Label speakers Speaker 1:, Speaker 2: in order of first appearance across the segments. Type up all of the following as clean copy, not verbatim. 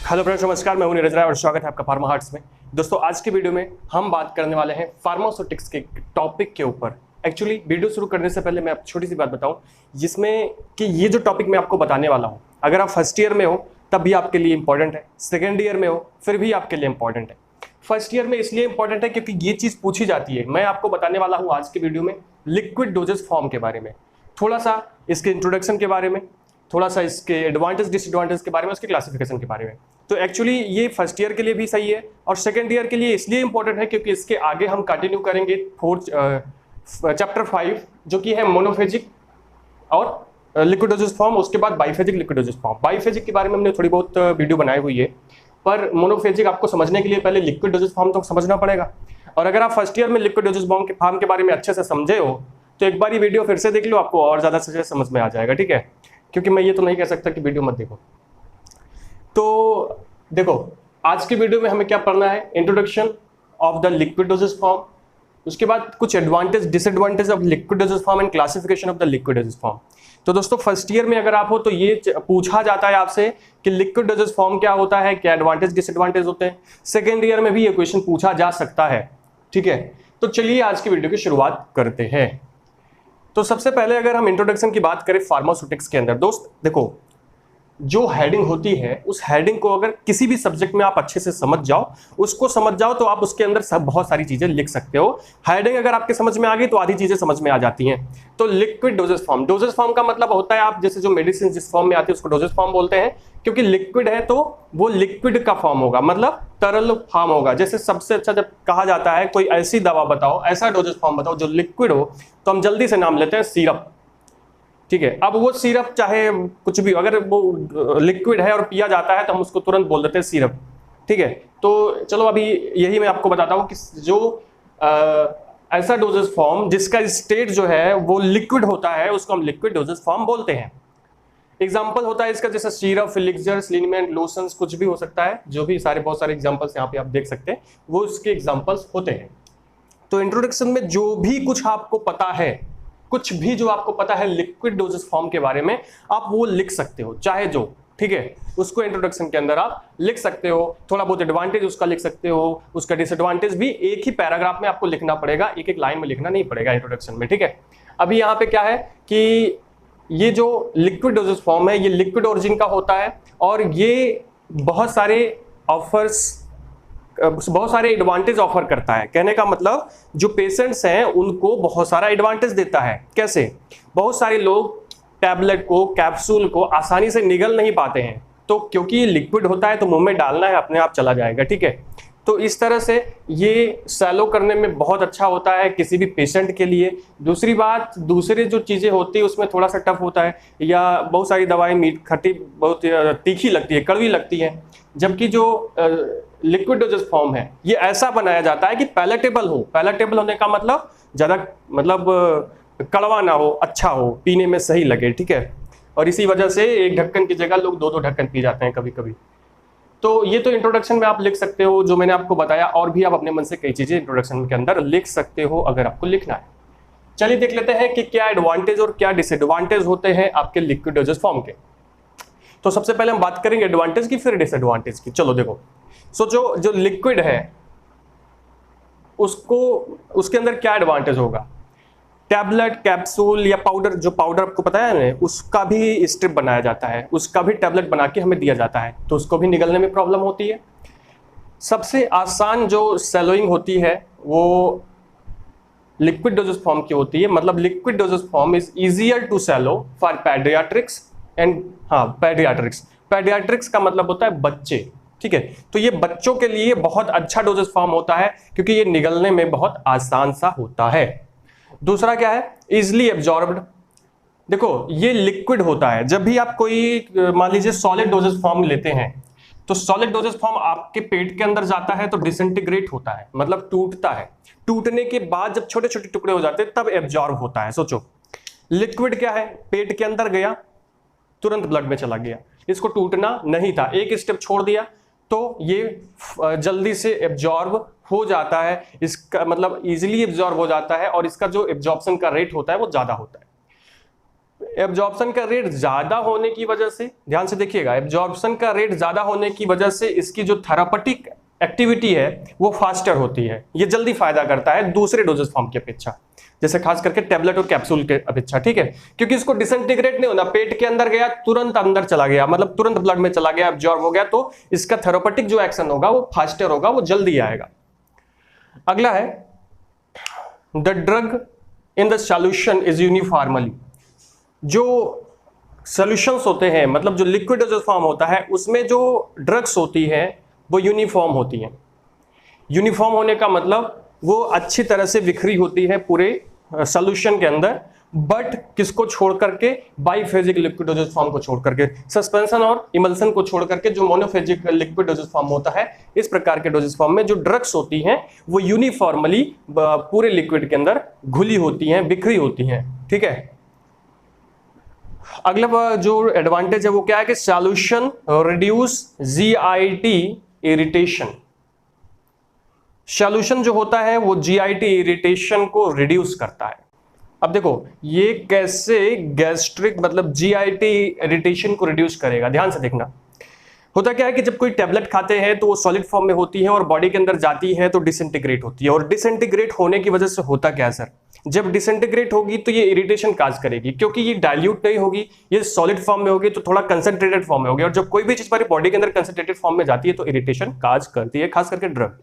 Speaker 1: Hello friends, नमस्कार। मैं हूं नीरज राय और स्वागत है आपका फार्मा हार्ट्स में। दोस्तों, आज की वीडियो में हम बात करने वाले हैं फार्मास्यूटिक्स के टॉपिक के ऊपर। एक्चुअली वीडियो शुरू करने से पहले मैं आपको छोटी सी बात बताऊं, जिसमें कि ये जो टॉपिक मैं आपको बताने वाला हूं, अगर आप फर्स्ट ईयर में हो तब भी आपके लिए इंपॉर्टेंट है, सेकेंड ईयर में हो फिर भी आपके लिए इंपॉर्टेंट है। फर्स्ट ईयर में इसलिए इंपॉर्टेंट है क्योंकि ये चीज़ पूछी जाती है। मैं आपको बताने वाला हूँ आज की वीडियो में लिक्विड डोजेस फॉर्म के बारे में, थोड़ा सा इसके इंट्रोडक्शन के बारे में, थोड़ा सा इसके एडवांटेज डिसएडवांटेज के बारे में, उसके क्लासिफिकेशन के बारे में। तो एक्चुअली ये फर्स्ट ईयर के लिए भी सही है और सेकेंड ईयर के लिए इसलिए इंपॉर्टेंट है क्योंकि इसके आगे हम कंटिन्यू करेंगे चैप्टर 5 जो कि है मोनोफेजिक और लिक्विड डोजेस फॉर्म, उसके बाद बाइफेजिक लिक्विड डोजेस फॉर्म। बाइफेजिक के बारे में हमने थोड़ी बहुत वीडियो बनाई हुई है, पर मोनोफेजिक आपको समझने के लिए पहले लिक्विड डोजेस फॉर्म तो समझना पड़ेगा। और अगर आप फर्स्ट ईयर में लिक्विड डोजेस फॉर्म के बारे में अच्छे से समझे हो तो एक बार ये वीडियो फिर से देख लो, आपको और ज़्यादा से समझ में आ जाएगा, ठीक है। क्योंकि मैं ये तो नहीं कह सकता कि वीडियो मत देखो। तो देखो, आज की वीडियो में हमें क्या पढ़ना है, introduction of the liquid dosage form, उसके बाद कुछ advantage disadvantage of liquid dosage form and classification of the liquid dosage form. तो दोस्तों, फर्स्ट ईयर में अगर आप हो तो ये पूछा जाता है आपसे कि लिक्विड डोजेस फॉर्म क्या होता है, क्या एडवांटेज डिसएडवांटेज होते हैं। सेकेंड ईयर में भी ये क्वेश्चन पूछा जा सकता है, ठीक है। तो चलिए आज की वीडियो की शुरुआत करते हैं। तो सबसे पहले अगर हम इंट्रोडक्शन की बात करें फार्मास्यूटिक्स के अंदर, दोस्त देखो, जो हेडिंग होती है उस हेडिंग को अगर किसी भी सब्जेक्ट में आप अच्छे से समझ जाओ, उसको समझ जाओ, तो आप उसके अंदर सब बहुत सारी चीजें लिख सकते हो। हेडिंग अगर आपके समझ में आ गई तो आधी चीजें समझ में आ जाती हैं। तो liquid dosage form, doses form का मतलब होता है आप जैसे जो मेडिसिन जिस फॉर्म में आती है उसको डोजेस फॉर्म बोलते हैं, क्योंकि लिक्विड है तो वो लिक्विड का फॉर्म होगा, मतलब तरल फॉर्म होगा। जैसे सबसे अच्छा जब कहा जाता है कोई ऐसी दवा बताओ, ऐसा डोजेस फॉर्म बताओ जो लिक्विड हो, तो हम जल्दी से नाम लेते हैं सिरप, ठीक है। अब वो सिरप चाहे कुछ भी, अगर वो लिक्विड है और पिया जाता है तो हम उसको तुरंत बोल देते हैं सिरप, ठीक है। तो चलो अभी यही मैं आपको बताता हूँ कि जो ऐसा डोजेस फॉर्म जिसका स्टेट जो है वो लिक्विड होता है उसको हम लिक्विड डोजेस फॉर्म बोलते हैं। एग्जाम्पल होता है इसका जैसे सिरप, एलिक्सर, लिनेमेंट, लोशंस, कुछ भी हो सकता है, जो भी सारे बहुत सारे एग्जाम्पल्स यहाँ पे आप देख सकते हैं वो उसके एग्जाम्पल्स होते हैं। तो इंट्रोडक्शन में जो भी कुछ आपको पता है, कुछ भी जो आपको पता है लिक्विड डोजेस फॉर्म के बारे में, आप वो लिख सकते हो, चाहे जो, ठीक है, उसको इंट्रोडक्शन के अंदर आप लिख सकते हो। थोड़ा बहुत एडवांटेज उसका लिख सकते हो, उसका डिसएडवांटेज भी एक ही पैराग्राफ में आपको लिखना पड़ेगा, एक एक लाइन में लिखना नहीं पड़ेगा इंट्रोडक्शन में, ठीक है। अभी यहाँ पे क्या है कि ये जो लिक्विड डोजेस फॉर्म है ये लिक्विड ओरिजिन का होता है और ये बहुत सारे एडवांटेज ऑफर करता है। कहने का मतलब जो पेशेंट्स हैं उनको बहुत सारा एडवांटेज देता है। कैसे? बहुत सारे लोग टैबलेट को, कैप्सूल को आसानी से निगल नहीं पाते हैं, तो क्योंकि ये लिक्विड होता है तो मुंह में डालना है, अपने आप चला जाएगा, ठीक है। तो इस तरह से ये सैलो करने में बहुत अच्छा होता है किसी भी पेशेंट के लिए। दूसरी बात, दूसरी जो चीज़ें होती है उसमें थोड़ा सा टफ होता है, या बहुत सारी दवाएं मीठ खट्टी बहुत तीखी लगती है, कड़वी लगती है, जबकि जो लिक्विड डोजेस फॉर्म है ये ऐसा बनाया जाता है कि पैलेटेबल हो। पैलेटेबल होने का मतलब ज़्यादा कड़वा ना हो, अच्छा हो, पीने में सही लगे, ठीक है। और इसी वजह से एक ढक्कन की जगह लोग दो ढक्कन पी जाते हैं कभी कभी। तो ये तो इंट्रोडक्शन में आप लिख सकते हो जो मैंने आपको बताया, और भी आप अपने मन से कई चीज़ें इंट्रोडक्शन के अंदर लिख सकते हो अगर आपको लिखना है। चलिए देख लेते हैं कि क्या एडवांटेज और क्या डिसएडवांटेज होते हैं आपके लिक्विड डोजेस फॉर्म के। तो सबसे पहले हम बात करेंगे एडवांटेज की, फिर डिसएडवांटेज की। चलो देखो, जो लिक्विड है उसको, उसके अंदर क्या एडवांटेज होगा। टैबलेट, कैप्सूल या पाउडर, जो पाउडर आपको पता है ना, उसका भी स्ट्रिप बनाया जाता है, उसका भी टैबलेट बना के हमें दिया जाता है, तो उसको भी निगलने में प्रॉब्लम होती है। सबसे आसान जो सैलोइंग होती है वो लिक्विड डोजेस फॉर्म की होती है, मतलब liquid dosage form is easier to swallow for paediatrics and, paediatrics का मतलब होता है बच्चे, ठीक है। तो ये बच्चों के लिए बहुत अच्छा डोजेस फॉर्म होता है क्योंकि ये निगलने में बहुत आसान सा होता है। दूसरा क्या है, इजिली एब्जॉर्ब्ड। देखो ये लिक्विड होता है, जब भी आप कोई मान लीजिए सॉलिड डोजेस फॉर्म लेते हैं तो सॉलिड डोजेस फॉर्म आपके पेट के अंदर जाता है तो डिसइंटीग्रेट होता है, मतलब टूटता है। टूटने के बाद जब छोटे छोटे टुकड़े हो जाते हैं तब एब्जॉर्ब होता है। सोचो, लिक्विड क्या है, पेट के अंदर गया तुरंत ब्लड में चला गया, इसको टूटना नहीं था, एक स्टेप छोड़ दिया तो ये जल्दी से एब्जॉर्ब हो जाता है, इसका मतलब इजीली एब्जॉर्ब हो जाता है और इसका जो एब्जॉर्प्शन का रेट होता है वो ज्यादा होता है। एब्जॉर्प्शन का रेट ज्यादा होने की वजह से, ध्यान से देखिएगा, एब्जॉर्प्शन का रेट ज्यादा होने की वजह से इसकी जो थेरापेटिक एक्टिविटी है वो फास्टर होती है, ये जल्दी फायदा करता है दूसरे डोजेस फॉर्म की अपेक्षा, जैसे खास करके टेबलेट और कैप्सूल के अपेक्षा, ठीक है, क्योंकि इसको डिसइंटीग्रेट नहीं होना, पेट के अंदर गया तुरंत अंदर चला गया, मतलब तुरंत ब्लड में चला गया, एब्जॉर्ब हो गया, तो इसका थेरापेटिक जो एक्शन होगा वो फास्टर होगा, वो जल्दी आएगा। अगला है the drug in the solution is uniformly, जो सॉल्यूशंस होते हैं, मतलब जो लिक्विड डोजेस फॉर्म होता है उसमें जो ड्रग्स होती है वो यूनिफॉर्म होती हैं। यूनिफॉर्म होने का मतलब वो अच्छी तरह से बिखरी होती है पूरे सॉल्यूशन के अंदर, बट किसको छोड़ करके, बाइफेजिक लिक्विड डोजेस फॉर्म को छोड़ करके, सस्पेंशन और इमल्सन को छोड़ करके जो मोनोफेजिक लिक्विड डोजेस फॉर्म होता है, इस प्रकार के डोजेस फॉर्म में जो ड्रग्स होती हैं वो यूनिफॉर्मली पूरे लिक्विड के अंदर घुली होती हैं, बिखरी होती हैं, ठीक है। अगला जो एडवांटेज है वो क्या है कि solution reduce GIT irritation, solution जो होता है वो GIT इरिटेशन को रिड्यूस करता है। अब देखो ये कैसे गैस्ट्रिक मतलब GIT इरिटेशन को रिड्यूस करेगा, ध्यान से देखना। होता क्या है कि जब कोई टेबलेट खाते हैं तो वो सॉलिड फॉर्म में होती है और बॉडी के अंदर जाती है तो डिसइंटीग्रेट होती है, और डिसइंटीग्रेट होने की वजह से होता क्या है सर, जब डिसइंटीग्रेट होगी तो ये इरिटेशन काज करेगी, क्योंकि ये डाइल्यूट नहीं होगी, ये सॉलिड फॉर्म में होगी तो थोड़ा कंसंट्रेटेड फॉर्म में होगी, और जब कोई भी चीज हमारी बॉडी के अंदर कंसंट्रेटेड फॉर्म में जाती है तो इरिटेशन काज करती है, खास करके ड्रग।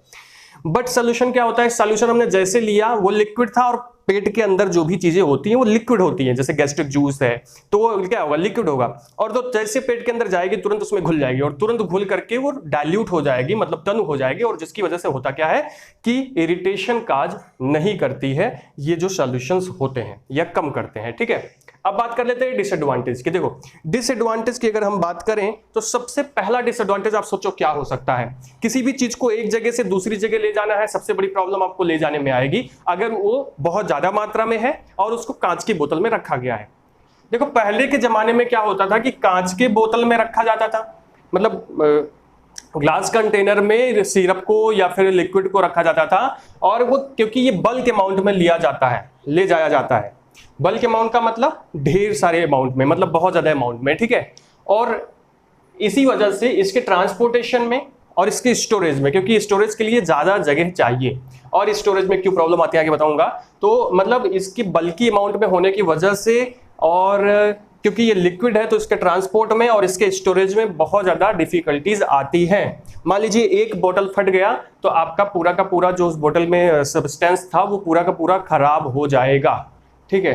Speaker 1: बट सोल्यूशन क्या होता है, सोल्यूशन हमने जैसे लिया वो लिक्विड था, और पेट के अंदर जो भी चीजें होती हैं वो लिक्विड होती हैं, जैसे गैस्ट्रिक जूस है तो वो क्या होगा, लिक्विड होगा, और तो जैसे पेट के अंदर जाएगी तुरंत उसमें घुल जाएगी, और तुरंत घुल करके वो डाइल्यूट हो जाएगी, मतलब तनु हो जाएगी, और जिसकी वजह से होता क्या है कि इरिटेशन काज नहीं करती है ये जो सॉल्यूशंस होते हैं या कम करते हैं, ठीक है। अब बात कर लेते हैं डिसएडवांटेज की। देखो डिसएडवांटेज की अगर हम बात करें तो सबसे पहला डिसएडवांटेज आप सोचो क्या हो सकता है, किसी भी चीज को एक जगह से दूसरी जगह ले जाना है, सबसे बड़ी प्रॉब्लम आपको ले जाने में आएगी अगर वो बहुत ज्यादा मात्रा में है और उसको कांच की बोतल में रखा गया है। देखो पहले के जमाने में क्या होता था कि कांच के बोतल में रखा जाता था, मतलब ग्लास कंटेनर में सिरप को या फिर लिक्विड को रखा जाता था, और वो क्योंकि ये बल्क अमाउंट में लिया जाता है, ले जाया जाता है, बल्क अमाउंट का मतलब ढेर सारे अमाउंट में, मतलब बहुत ज्यादा अमाउंट में, ठीक है। और इसी वजह से इसके ट्रांसपोर्टेशन में और इसके स्टोरेज में, क्योंकि स्टोरेज के लिए ज्यादा जगह चाहिए, और स्टोरेज में क्यों प्रॉब्लम आती है आगे बताऊंगा, तो मतलब इसकी बल्की अमाउंट में होने की वजह से, और क्योंकि ये लिक्विड है तो इसके ट्रांसपोर्ट में और इसके स्टोरेज में बहुत ज्यादा डिफिकल्टीज आती हैं। मान लीजिए एक बोतल फट गया तो आपका पूरा का पूरा जो उस बोतल में सब्सटेंस था वो पूरा का पूरा खराब हो जाएगा, ठीक है।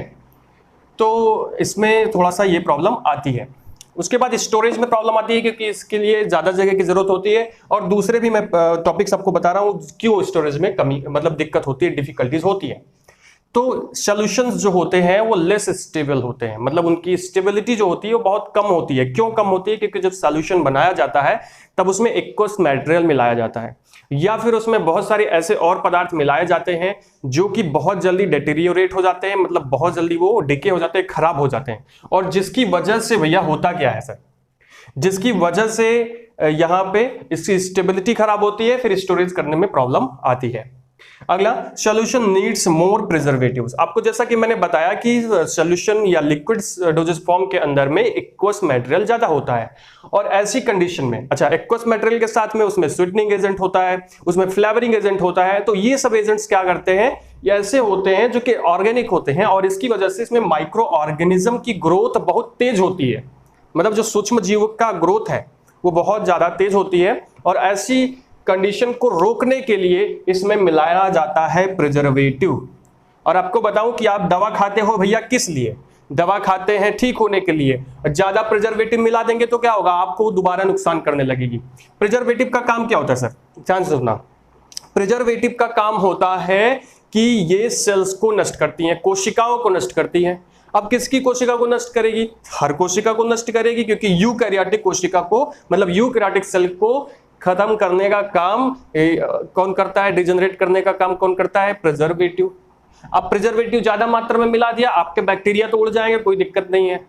Speaker 1: तो इसमें थोड़ा सा ये प्रॉब्लम आती है। उसके बाद स्टोरेज में प्रॉब्लम आती है क्योंकि इसके लिए ज्यादा जगह की जरूरत होती है, और दूसरे भी मैं टॉपिक्स आपको बता रहा हूं क्यों स्टोरेज में कमी मतलब दिक्कत होती है, डिफिकल्टीज होती है। तो सॉल्यूशंस जो होते हैं वो लेस स्टेबल होते हैं, मतलब उनकी स्टेबिलिटी जो होती है वो बहुत कम होती है। क्यों कम होती है? क्योंकि जब सॉल्यूशन बनाया जाता है तब उसमें एक्वस मटेरियल मिलाया जाता है, या फिर उसमें बहुत सारे ऐसे और पदार्थ मिलाए जाते हैं जो कि बहुत जल्दी डिटेरियोरेट हो जाते हैं, मतलब बहुत जल्दी वो डिके हो जाते हैं, खराब हो जाते हैं, और जिसकी वजह से भैया होता क्या है सर, जिसकी वजह से यहां पे इसकी स्टेबिलिटी खराब होती है, फिर स्टोरेज करने में प्रॉब्लम आती है। अगला, सॉल्यूशन नीड्स मोर प्रिजर्वेटिव्स। आपको जैसा कि मैंने बताया कि सॉल्यूशन या लिक्विड डोजेस फॉर्म के अंदर में एक्वस मटेरियल ज्यादा होता है, और ऐसी कंडीशन में अच्छा एक्वस मटेरियल के साथ में उसमें स्वीटनिंग एजेंट होता है, उसमें फ्लेवरिंग एजेंट होता है, तो ये सब एजेंट्स क्या करते हैं, ये ऐसे होते हैं जो कि ऑर्गेनिक होते हैं, और इसकी वजह से इसमें माइक्रो ऑर्गेनिज्म की ग्रोथ बहुत तेज होती है, मतलब जो सूक्ष्म जीव का ग्रोथ है वो बहुत ज्यादा तेज होती है, और ऐसी कंडीशन को रोकने के लिए इसमें मिलाया जाता है प्रिजर्वेटिव। और आपको बताऊं कि आप दवा खाते हो भैया किस लिए, दवा खाते हैं ठीक होने के लिए, ज्यादा प्रिजर्वेटिव मिला देंगे तो क्या होगा, आपको दोबारा नुकसान करने लगेगी। प्रिजर्वेटिव का काम क्या होता है सर, ध्यान से सुनना, प्रिजर्वेटिव का काम होता है कि ये सेल्स को नष्ट करती हैं, कोशिकाओं को नष्ट करती हैं। अब किसकी कोशिका को नष्ट करेगी, हर कोशिका को नष्ट करेगी, क्योंकि यूकैरियोटिक कोशिका को मतलब यूकैरियोटिक सेल को खत्म करने का काम कौन करता है, डिजेनरेट करने का काम कौन करता है, प्रिजर्वेटिव। अब प्रिजर्वेटिव ज्यादा मात्रा में मिला दिया, आपके बैक्टीरिया तो उड़ जाएंगे, कोई दिक्कत नहीं है,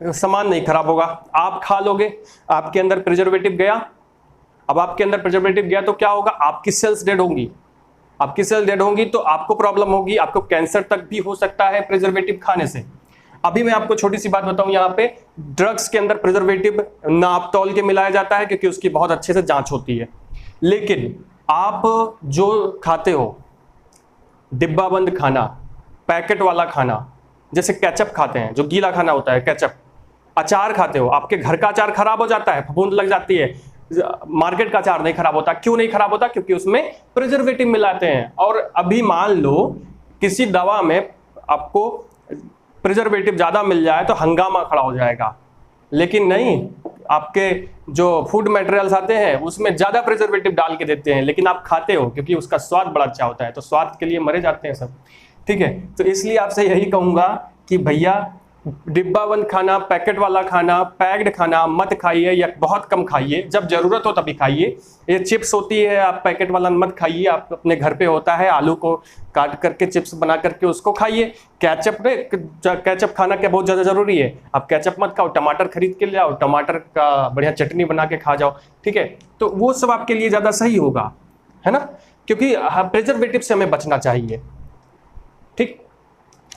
Speaker 1: सामान नहीं खराब होगा, आप खा लोगे, आपके अंदर प्रिजर्वेटिव गया। अब आपके अंदर प्रिजर्वेटिव गया तो क्या होगा, आपकी सेल्स डेड होंगी, आपकी सेल डेड होंगी तो आपको प्रॉब्लम होगी, आपको कैंसर तक भी हो सकता है प्रिजर्वेटिव खाने से। अभी मैं आपको छोटी सी बात बताऊं, यहाँ पे ड्रग्स के अंदर प्रिजर्वेटिव नाप तौल के मिलाया जाता है क्योंकि उसकी बहुत अच्छे से जांच होती है। लेकिन आप जो खाते हो डिब्बा बंद खाना, पैकेट वाला खाना, जैसे केचप खाते हैं जो गीला खाना होता है केचप, अचार खाते हो, आपके घर का अचार खराब हो जाता है, फफूंद लग जाती है, मार्केट का अचार नहीं खराब होता। क्यों नहीं खराब होता? क्योंकि उसमें प्रिजर्वेटिव मिलाते हैं। और अभी मान लो किसी दवा में आपको प्रिजर्वेटिव ज्यादा मिल जाए तो हंगामा खड़ा हो जाएगा, लेकिन नहीं, आपके जो फूड मटेरियल्स आते हैं उसमें ज्यादा प्रिजर्वेटिव डाल के देते हैं, लेकिन आप खाते हो क्योंकि उसका स्वाद बड़ा अच्छा होता है, तो स्वाद के लिए मरे जाते हैं सब। ठीक है, तो इसलिए आपसे यही कहूंगा कि भैया डिब्बा बंद खाना, पैकेट वाला खाना, पैक्ड खाना मत खाइए या बहुत कम खाइए, जब जरूरत हो तभी खाइए। ये चिप्स होती है, आप पैकेट वाला मत खाइए, आप अपने घर पे होता है आलू को काट करके चिप्स बना करके उसको खाइए। केचप खाना क्या बहुत ज्यादा जरूरी है? आप केचप मत खाओ, टमाटर खरीद के ले आओ, टमाटर का बढ़िया चटनी बना के खा जाओ। ठीक है, तो वो सब आपके लिए ज्यादा सही होगा, है ना, क्योंकि प्रिजर्वेटिव से हमें बचना चाहिए। ठीक,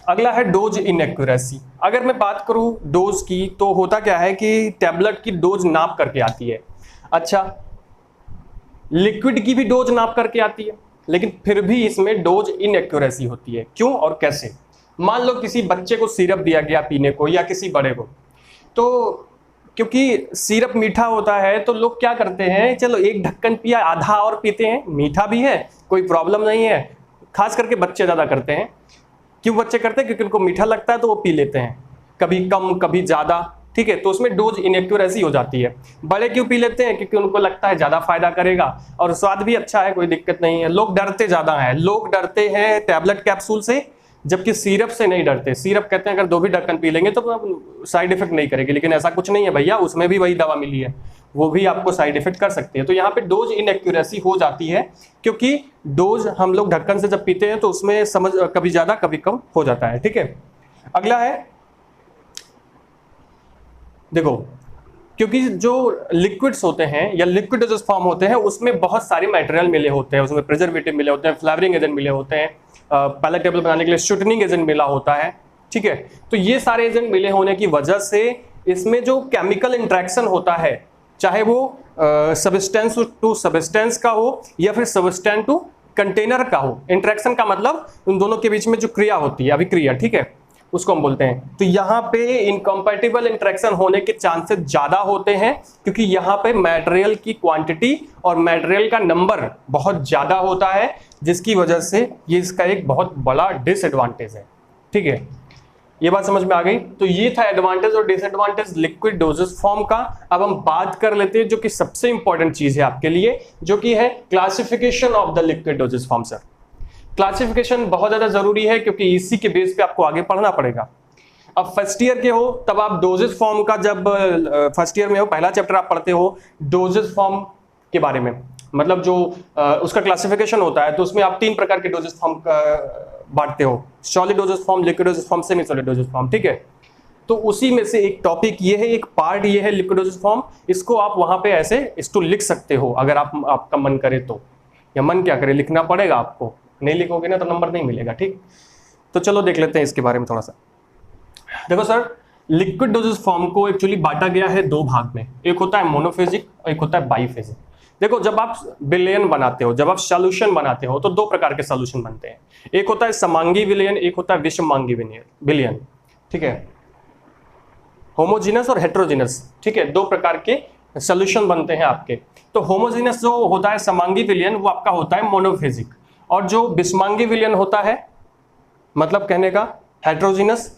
Speaker 1: अगला है डोज इनएक्यूरेसी। अगर मैं बात करूं डोज की, तो होता क्या है कि टैबलेट की डोज नाप करके आती है। अच्छा, लिक्विड की भी डोज नाप करके आती है, लेकिन फिर भी इसमें डोज इनएक्यूरेसी होती है। क्यों और कैसे? मान लो किसी बच्चे को सिरप दिया गया पीने को या किसी बड़े को, तो क्योंकि सिरप मीठा होता है तो लोग क्या करते हैं, चलो एक ढक्कन पिया, आधा और पीते हैं, मीठा भी है कोई प्रॉब्लम नहीं है। खास करके बच्चे ज्यादा करते हैं। क्यों बच्चे करते हैं? क्योंकि उनको मीठा लगता है तो वो पी लेते हैं, कभी कम कभी ज्यादा। ठीक है, तो उसमें डोज इनएक्यूरेसी हो जाती है। बड़े क्यों पी लेते हैं? क्योंकि उनको लगता है ज्यादा फायदा करेगा और स्वाद भी अच्छा है, कोई दिक्कत नहीं है। लोग डरते ज्यादा हैं, लोग डरते हैं टैबलेट कैप्सूल से, जबकि सिरप से नहीं डरते। सिरप कहते हैं अगर 2 भी ढक्कन पी लेंगे तो साइड इफेक्ट नहीं करेगी, लेकिन ऐसा कुछ नहीं है भैया, उसमें भी वही दवा मिली है, वो भी आपको साइड इफेक्ट कर सकती है। तो यहाँ पे डोज इनएक्यूरेसी हो जाती है, क्योंकि डोज हम लोग ढक्कन से जब पीते हैं तो उसमें समझ कभी ज्यादा कभी कम हो जाता है। ठीक है, अगला है, देखो, क्योंकि जो लिक्विड्स होते हैं या लिक्विड डोजेस फॉर्म होते हैं उसमें बहुत सारे मटेरियल मिले होते हैं, उसमें प्रिजर्वेटिव मिले होते हैं, फ्लेवरिंग एजेंट मिले होते हैं, पैलेटेबल बनाने के लिए शॉर्टनिंग एजेंट मिला होता है। ठीक है, तो ये सारे एजेंट मिले होने की वजह से इसमें जो केमिकल इंट्रैक्शन होता है, चाहे वो सब्सटेंस टू सब्सटेंस का हो या फिर सब्सटेंस टू कंटेनर का हो, इंट्रैक्शन का मतलब उन दोनों के बीच में जो क्रिया होती है, अभिक्रिया, ठीक है, उसको हम बोलते हैं। तो यहाँ पे इनकम्पैटिबल इंटरेक्शन होने के चांसेस ज्यादा होते हैं, क्योंकि यहाँ पे मटेरियल की क्वांटिटी और मटेरियल का नंबर बहुत ज्यादा होता है, जिसकी वजह से ये इसका एक बहुत बड़ा डिसएडवांटेज है। ठीक है, ये बात समझ में आ गई। तो ये था एडवांटेज और डिसएडवांटेज लिक्विड डोजेस फॉर्म का। अब हम बात कर लेते हैं जो कि सबसे इंपॉर्टेंट चीज है आपके लिए, जो कि है classification of the liquid dosage form. Sir, classification बहुत ज्यादा जरूरी है क्योंकि इसी के बेस पे आपको आगे पढ़ना पड़ेगा। अब फर्स्ट ईयर के हो तब आप डोजेस फॉर्म का, जब फर्स्ट ईयर में हो पहला चैप्टर आप पढ़ते हो डोजेस फॉर्म के बारे में, मतलब जो उसका क्लासिफिकेशन होता है, तो उसमें आप 3 प्रकार के डोजेस फॉर्म बांटते हो, solid doses form, liquid dosage form, semi solid doses form. ठीक है, तो उसी में से एक टॉपिक ये है, एक पार्ट ये है लिक्विड डोजेस फॉर्म। इसको आप वहां पे ऐसे इसको लिख सकते हो अगर आपका मन करे तो, या मन क्या करे, लिखना पड़ेगा आपको, नहीं लिखोगे ना तो नंबर नहीं मिलेगा। ठीक, तो चलो देख लेते हैं इसके बारे में थोड़ा सा। देखो सर, लिक्विड डोजेस फॉर्म को एक्चुअली बांटा गया है 2 भाग में, एक होता है मोनोफेजिक और एक होता है बाईफेजिक। देखो, जब आप विलयन बनाते हो, जब आप सॉल्यूशन बनाते हो, तो 2 प्रकार के सॉल्यूशन बनते हैं, एक होता है समांगी विलयन, एक होता है विषमांगी विलयन। ठीक है, होमोजीनस और हेट्रोजीनस। ठीक है, 2 प्रकार के सॉल्यूशन बनते हैं आपके। तो होमोजीनस जो होता है समांगी विलयन, वो आपका होता है मोनोफेजिक, और जो विषमांगी विलयन होता है, मतलब कहने का हेट्रोजीनस,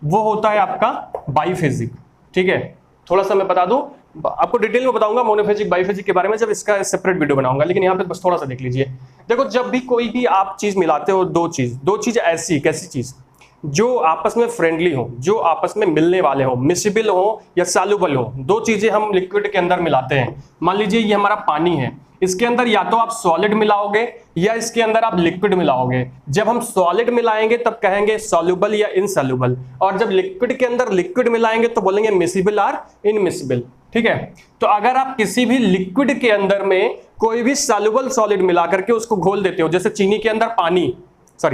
Speaker 1: वो होता है आपका बाईफेजिक। ठीक है, थोड़ा सा मैं बता दूं, आपको डिटेल में बताऊंगा मोनोफेजिक बाईफेजिक के बारे में जब इसका सेपरेट वीडियो बनाऊंगा, लेकिन यहाँ पे बस थोड़ा सा देख लीजिए। देखो, जब भी कोई भी आप चीज मिलाते हो, दो चीज ऐसी कैसी चीज जो आपस में फ्रेंडली हो, जो आपस में मिलने वाले हो, मिसिबल हो या सॉल्युबल हो, 2 चीजें हम लिक्विड के अंदर मिलाते हैं। मान लीजिए ये हमारा पानी है, इसके अंदर या तो आप सॉलिड मिलाओगे या इसके अंदर आप लिक्विड मिलाओगे। जब हम सॉलिड मिलाएंगे तब कहेंगे सॉल्युबल या इनसॉल्युबल, और जब लिक्विड के अंदर लिक्विड मिलाएंगे तो बोलेंगे मिसिबल और इनमिसिबल। ठीक है, तो अगर आप किसी भी लिक्विड के अंदर में कोई भी सॉल्युबल सॉलिड मिला करके उसको घोल देते हो, जैसे चीनी के अंदर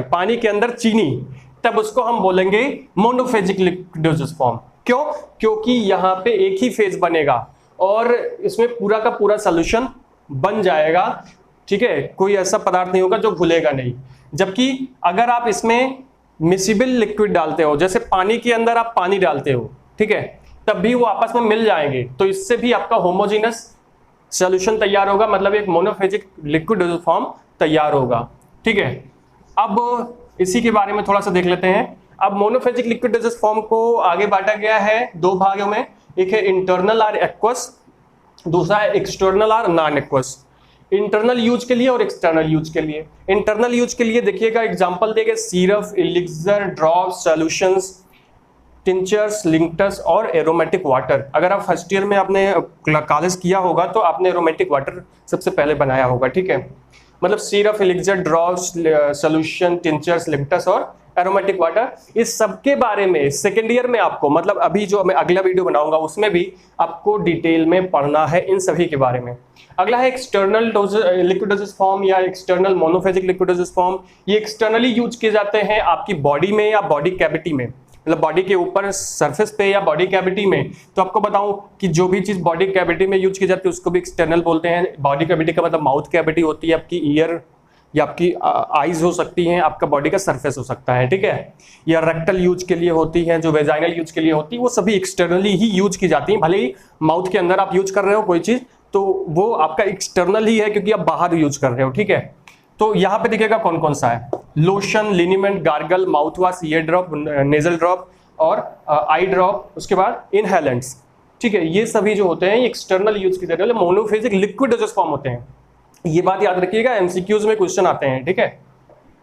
Speaker 1: पानी के अंदर चीनी, तब उसको हम बोलेंगे मोनोफेजिक लिक्विडोजस फॉर्म। क्यों? क्योंकि यहाँ पे एक ही फेज बनेगा और इसमें पूरा का पूरा सोल्यूशन बन जाएगा, ठीक है, कोई ऐसा पदार्थ नहीं होगा जो घुलेगा नहीं। जबकि अगर आप इसमें मिसिबल लिक्विड डालते हो, जैसे पानी के अंदर आप पानी डालते हो, ठीक है, तब भी वो आपस में मिल जाएंगे, तो इससे भी आपका होमोजेनस सॉल्यूशन तैयार होगा, मतलब एक मोनोफेजिक लिक्विडोजस फॉर्म तैयार होगा, ठीक है। अब इसी के बारे में थोड़ा सा देख लेते हैं। अब मोनोफेजिक लिक्विडोजस फॉर्म को आगे बांटा गया है दो भागों में, एक है इंटरनल और एक्वस, दूसरा है एक्सटर्नल और नॉन एक्वस। इंटरनल यूज के लिए और एक्सटर्नल यूज के लिए। इंटरनल यूज के लिए देखिएगा, एग्जांपल देंगे syrup, elixir, drop, solutions, tinctures, linctus और एरोमेटिक वाटर। अगर आप फर्स्ट ईयर में आपने कॉलेज किया होगा तो आपने एरोमेटिक वाटर सबसे पहले बनाया होगा, ठीक है। मतलब syrup, elixir, drop, solution, tinctures, linctus और एरोमेटिक वाटर, इस सब के बारे में सेकेंड ईयर में आपको, मतलब अभी जो मैं अगला वीडियो बनाऊंगा उसमें भी आपको डिटेल में पढ़ना है इन सभी के बारे में। अगला है एक्सटर्नल लिक्विडोजस फॉर्म या एक्सटर्नल मोनोफेजिक लिक्विडोजस फॉर्म। ये एक्सटर्नली यूज किए जाते हैं आपकी बॉडी में या बॉडी कैविटी में, मतलब बॉडी के ऊपर सरफेस पे या बॉडी कैविटी में। तो आपको बताऊं कि जो भी चीज बॉडी कैविटी में यूज की जाती है उसको भी एक्सटर्नल बोलते हैं। बॉडी कैविटी का मतलब माउथ कैविटी होती है, आपकी ईयर या आपकी आईज हो सकती हैं, आपका बॉडी का सरफेस हो सकता है, ठीक है, या रेक्टल यूज के लिए होती है, जो वेजाइनल यूज के लिए होती है, वो सभी एक्सटर्नली ही यूज की जाती हैं। भले ही माउथ के अंदर आप यूज कर रहे हो कोई चीज, तो वो आपका एक्सटर्नल ही है क्योंकि आप बाहर यूज कर रहे हो, ठीक है। तो यहाँ पे देखिएगा कौन कौन सा है, lotion, liniment, gargle, mouthwash, ear drop, nasal drop और आई ड्रॉप, उसके बाद इनहेलेंट्स, ठीक है। ये सभी जो होते हैं एक्सटर्नल यूज की जाते हैं, मोनोफेजिक लिक्विडोजस फॉर्म होते हैं। ये बात याद रखिएगा, एमसीक्यूज में क्वेश्चन आते हैं, ठीक है।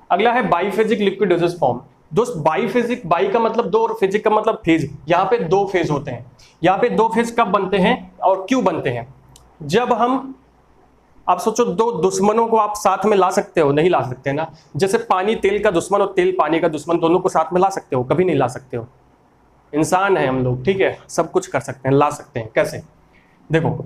Speaker 1: अगला है बाइफेजिक लिक्विडोजस फॉर्म। दोस्त बाइफेजिक, बाई का मतलब दो और फेजिक का मतलब फेज। यहाँ पे दो फेज होते हैं। यहाँ पे दो फेज कब बनते हैं और क्यों बनते हैं? जब हम, आप सोचो दो दुश्मनों को आप साथ में ला सकते हो? नहीं ला सकते ना। जैसे पानी तेल का दुश्मन और तेल पानी का दुश्मन, दोनों को साथ में ला सकते हो? कभी नहीं ला सकते हो। इंसान है हम लोग, ठीक है, सब कुछ कर सकते हैं, ला सकते हैं। कैसे? देखो,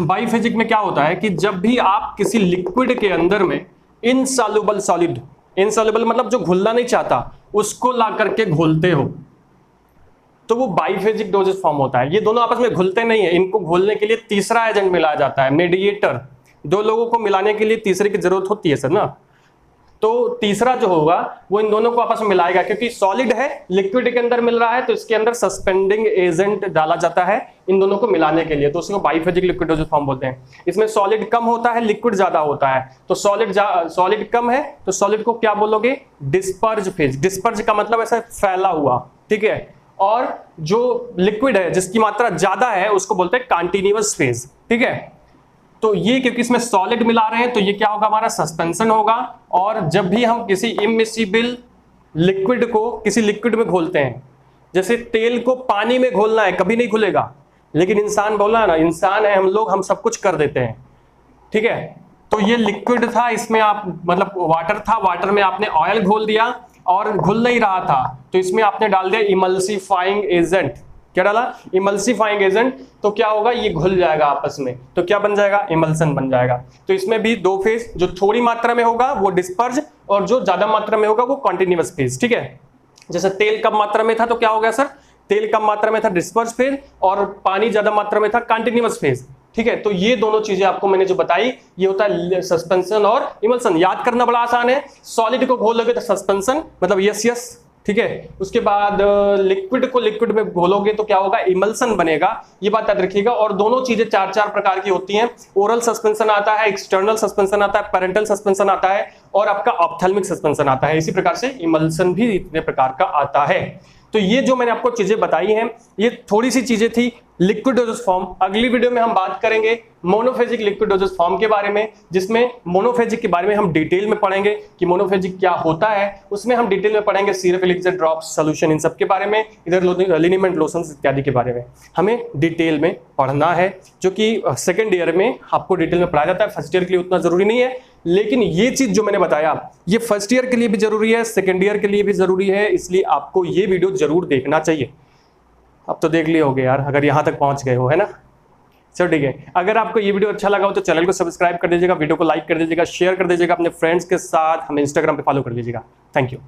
Speaker 1: बाइफेजिक में क्या होता है कि जब भी आप किसी लिक्विड के अंदर में इनसॉल्युबल सॉलिड, इनसॉल्युबल मतलब जो घुलना नहीं चाहता, उसको ला करके घोलते हो, तो वो बाइफेजिक डोजेस फॉर्म होता है। ये दोनों आपस में घुलते नहीं है, इनको घोलने के लिए तीसरा एजेंट मिलाया जाता है, मीडिएटर। दो लोगों को मिलाने के लिए तीसरे की जरूरत होती है सर ना। तो तीसरा जो होगा वो इन दोनों को आपस में मिलाएगा, क्योंकि सॉलिड है, लिक्विड के अंदर मिल रहा है, तो इसके अंदर सस्पेंडिंग एजेंट डाला जाता है इन दोनों को मिलाने के लिए, तो उसको बाइफेजिक लिक्विडोजस फॉर्म बोलते हैं। इसमें सॉलिड कम होता है, लिक्विड ज्यादा होता है। तो सॉलिड कम है तो सॉलिड को क्या बोलोगे? Disperse phase. डिस्पर्ज का मतलब ऐसा फैला हुआ, ठीक है। और जो लिक्विड है जिसकी मात्रा ज्यादा है उसको बोलते हैं कंटीन्यूअस फेज, ठीक है। तो ये क्योंकि इसमें सॉलिड मिला रहे हैं तो ये क्या होगा? हमारा सस्पेंशन होगा। और जब भी हम किसी इमिसिबल लिक्विड को किसी लिक्विड में घोलते हैं, जैसे तेल को पानी में घोलना है, कभी नहीं घुलेगा, लेकिन इंसान बोला ना, इंसान है हम लोग, हम सब कुछ कर देते हैं, ठीक है। तो ये लिक्विड था, इसमें आप मतलब वाटर था, वाटर में आपने ऑयल घोल दिया और घुल नहीं रहा था, तो इसमें आपने डाल दिया इमल्सिफाइंग एजेंट। क्या डाला? Emulsifying agent. तो क्या होगा? ये घुल जाएगा आपस में, तो क्या बन जाएगा? इमल्सन बन जाएगा। तो इसमें भी दो फेज, जो थोड़ी मात्रा में होगा वो डिस्पर्ज और जो ज्यादा मात्रा में होगा वो कॉन्टिन्यूअस फेज, ठीक है। जैसे तेल कम मात्रा में था तो क्या हो गया सर? तेल कम मात्रा में था डिस्पर्ज फेज, और पानी ज्यादा मात्रा में था कंटिन्यूअस फेज, ठीक है। तो ये दोनों चीजें आपको मैंने जो बताई, ये होता है सस्पेंशन और इमल्सन। याद करना बड़ा आसान है। सॉलिड को घोलोगे तो सस्पेंशन, मतलब यस, ठीक है। उसके बाद लिक्विड को लिक्विड में घोलोगे तो क्या होगा? इमल्सन बनेगा। ये बात याद रखिएगा। और दोनों चीजें चार चार प्रकार की होती हैं। ओरल सस्पेंशन आता है, एक्सटर्नल सस्पेंशन आता है, पैरेंटल सस्पेंशन आता है, और आपका ऑप्थेल्मिक सस्पेंशन आता है। इसी प्रकार से इमल्सन भी इतने प्रकार का आता है। तो ये जो मैंने आपको चीजें बताई हैं, ये थोड़ी सी चीजें थी लिक्विडोजस फॉर्म। अगली वीडियो में हम बात करेंगे मोनोफेजिक लिक्विडोजस फॉर्म के बारे में, जिसमें मोनोफेजिक के बारे में हम डिटेल में पढ़ेंगे कि मोनोफेजिक क्या होता है। उसमें हम डिटेल में पढ़ेंगे सिरप, एलिक्सर, ड्रॉप, सॉल्यूशन, इन सब के बारे में, इधर लिनिमेंट, लोशंस इत्यादि के बारे में हमें डिटेल में पढ़ना है, जो कि सेकेंड ईयर में आपको डिटेल में पढ़ाया जाता है। फर्स्ट ईयर के लिए उतना जरूरी नहीं है, लेकिन ये चीज जो मैंने बताया ये फर्स्ट ईयर के लिए भी जरूरी है, सेकेंड ईयर के लिए भी जरूरी है, इसलिए आपको ये वीडियो जरूर देखना चाहिए। अब तो देख लिए होगे यार, अगर यहां तक पहुंच गए हो, है ना। चलो ठीक है। अगर आपको ये वीडियो अच्छा लगा हो तो चैनल को सब्सक्राइब कर दीजिएगा, वीडियो को लाइक कर दीजिएगा, शेयर कर दीजिएगा अपने फ्रेंड्स के साथ, हमें इंस्टाग्राम पे फॉलो कर लीजिएगा। Thank you.